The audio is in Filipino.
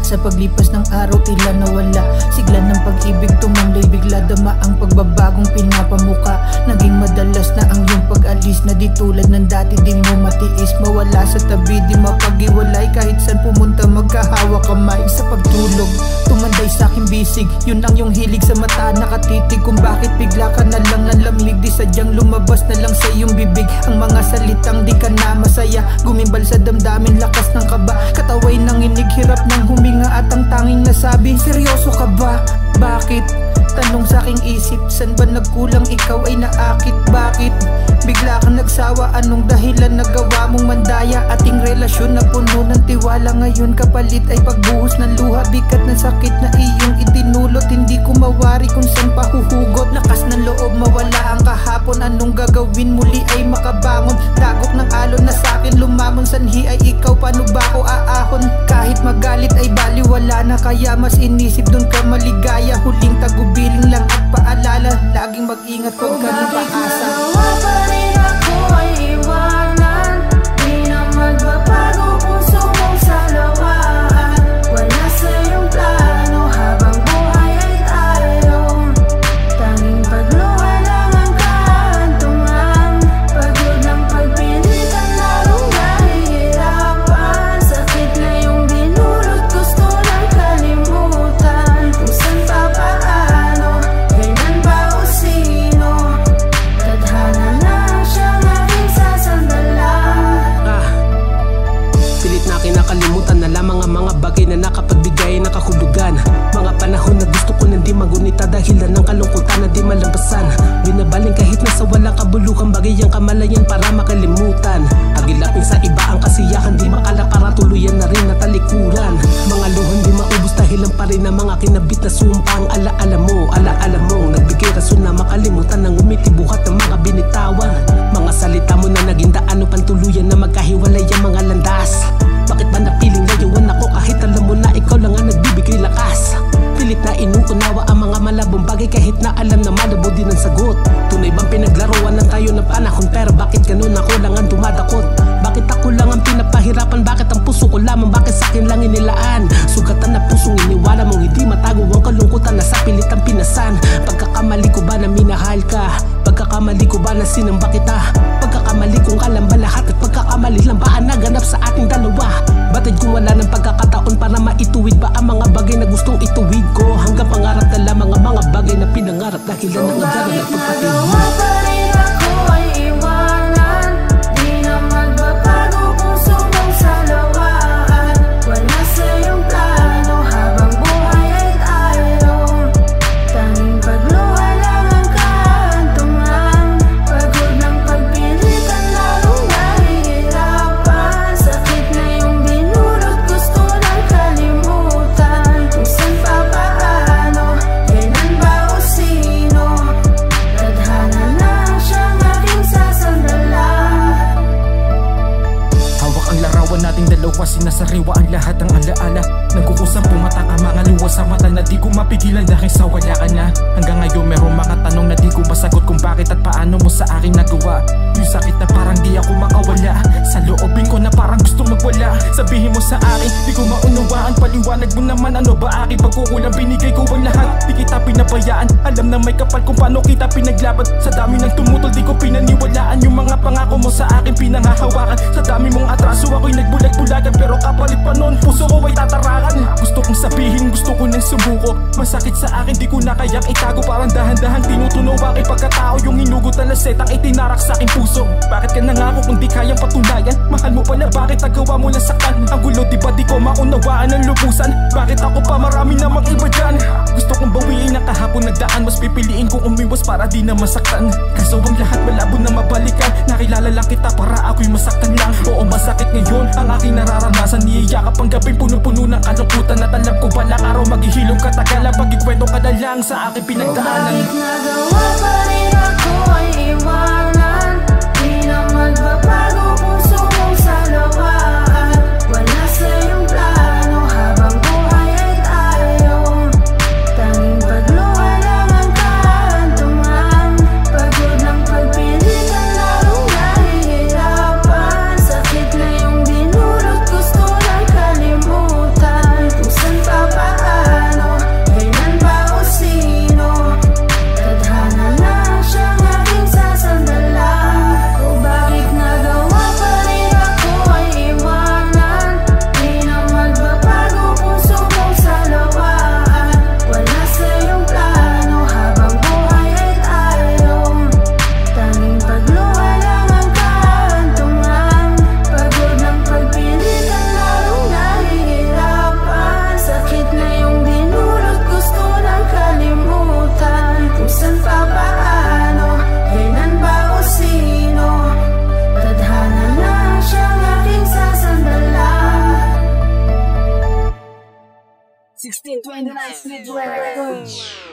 Sa paglipas ng araw tila nawala, sigla ng pag-ibig tumanday, bigla dama ang pagbabagong pinapamuka. Naging madalas na ang iyong pag-alis, na di tulad ng dati di mo matiis. Mawala sa tabi, di mapag-iwalay, kahit saan pumunta magkahawa kamay. Sa pagtulog, tumanday sa aking bisig, yun ang yung hilig sa mata nakatitig. Kung bakit bigla ka na lang nanlamig, di sadyang lumabas na lang sa iyong bibig ang mga salitang di ka na masaya. Gumimbal sa damdamin, lakas ng kaba, kataway ng inig, hirap ng huminga at ang tanging nasabi, seryoso ka ba? Bakit? Tanong sa aking isip, san ba nagkulang, ikaw ay naakit? Bakit? Bigla kang nagsawa, anong dahilan nagawa mong mandaya? Ating relasyon na puno ng tiwala, ngayon kapalit ay pagbuhos ng luha. Bigat ng sakit na iyong itinulot, hindi ko mawari kung saan pahuhugot. Lakas ng loob, mawala ang kahapon, anong gagawin muli ay makabangon? Dagok ng alon na sakin lumamon, sanhi ay ikaw, paano ba ako aahon? Kahit magalit ay baliwala na, kaya mas inisip dun ka maligaya. Huling tagubiling lang at paalala, laging mag-ingat huwag ka ng paasa. Pa rin ako ay iwanan, di na magbabago puso mong salawaan. Wala sa iyong plano habang buhay ay tayo, tanging pagluha lang ang kahantungan. Pagod ng pagpilitan, lalong nahihirapan. Sakit na yung dinulot, gusto lang kalimutan. Kung saan pa paano, kailan ba o sino, tadhana lang siyang aking sasandalan. Pilit na kinakalimutan na lamang ang mga bagay na nakapagbigay ng kahulugan. Mga panahon na gusto ko nang di magunita, dahilan ng kalungkutan na di malampasan. Binabaling kahit nasa walang kabulukan, bagay ang kamalayan para makalimutan. Agilapin sa iba ang kasiyahan, di makala para tuluyan na rin natalikuran. Mga luhan di maubos, dahilan pa rin ang mga kinabit na sumpang alaala mo nagbigay rason na makalimutan ng umiti buhat ng mga binitawan. Mga salita mo na naging daan upang tuluyan na magkahiwalay ang mga landas. Bakit ba napiling layuan ako kahit alam mo na ikaw lang ang nagbibigay lakas? Pilit na inuunawa ang mga malabong bagay kahit na alam na malabo din ang sagot. Tunay bang pinaglaruan lang tayo ng panahon, pero bakit ganun ako lang ang dumadakot? Bakit ako lang ang pinapahirapan? Bakit ang puso ko lamang? Bakit sa'kin lang inilaan? Sugatan na pusong iniwala mong hindi matago ang kalungkutan na sa pilit ang pinasan. Pagkakamali ko ba na minahal ka? Pagkakamali ko ba na sinamba kita? Pagkakamali kong alam ba lahat? At pagkakamali lang ba ang naganap sa ating dalawa? Batid kung wala ng pagkakataon para maituwid ba ang mga bagay na gustong ituwid ko? Hanggang pangarap na lamang ang mga bagay na pinangarap, dahilan ng agaran at pagpatid. Pa rin ako ay iwanan, di na magbabago puso mong salawaan. Wala sa iyong plano habang buhay ay tayo, tanging pagluha lang ang kahantungan. Pagod ng pagpilitan, lalong nahihirapan. Sakit na yung dinulot, gusto lang kalimutan. Kung saan pa paano, kailan ba o sino, tadhana lang siyang aking sasandalan. Hawak ang larawan nating dalawa, sinasariwa ang lahat ng alaala. Nagkukusang pumatak ang mga luwa sa mata na di ko mapigilan dahil sa wala ka na. Hanggang ngayon merong mga tanong na di ko masagot, kung bakit at paano mo sa akin nagawa. Yung sakit na parang di ako makawala, sa loobin ko na parang gusto magwala. Sabihin mo sa akin, di ko maunawaan, paliwanag mo naman ano ba aking pagkukulang. Binigay ko ang lahat, di kita pinabayaan. Alam na may kapal kung paano kita pinaglaban. Sa dami ng tumutol, di ko pinaniwalaan yung mga pangako mo sa akin pinanghahawakan. Sa dami mong atraso, ako'y nagbulag-bulagan, pero kapalit pa noon, puso ko ay tatarakan. Gusto kong sabihin, gusto ko nang sumuko. Masakit sa akin, di ko na kayang itago. Parang dahan-dahan tinutunaw aking pagkatao, yung hinugot na lasetang itinarak sa aking puso. Bakit ka nangako kung di kayang patunayan? Mahal mo pala, bakit nagawa mo lang saktan? Ang gulo, di ba di ko maunawaan ang lubusan? Bakit ako pa, marami namang iba dyan? Gusto kong bawiin ang kahapon nagdaan, mas pipiliin kong umiwas para di na masaktan. Kaso ang lahat malabo na mabalikan, nakilala lang kita para ako'y masaktan lang. Oo, masakit ngayon ang aking nararanasan, niyayakap ang gabing puno-puno ng kalungkutan. At alam ko balang araw maghihilom katagalan, pag-ikwento ka na lang sa aking pinagdaanan. Bakit nagawa pa rin ako ay iwanan, di na magbabago puso mong salawaan. Wala sa iyong plano habang buhay ay tayo, tanging pagluha lang ang kahantungan. Pagod ng pagpilitan, lalong nahihirapan. Sakit na yung dinulot, gusto lang kalimutan. Kung saan 1629 Street Records.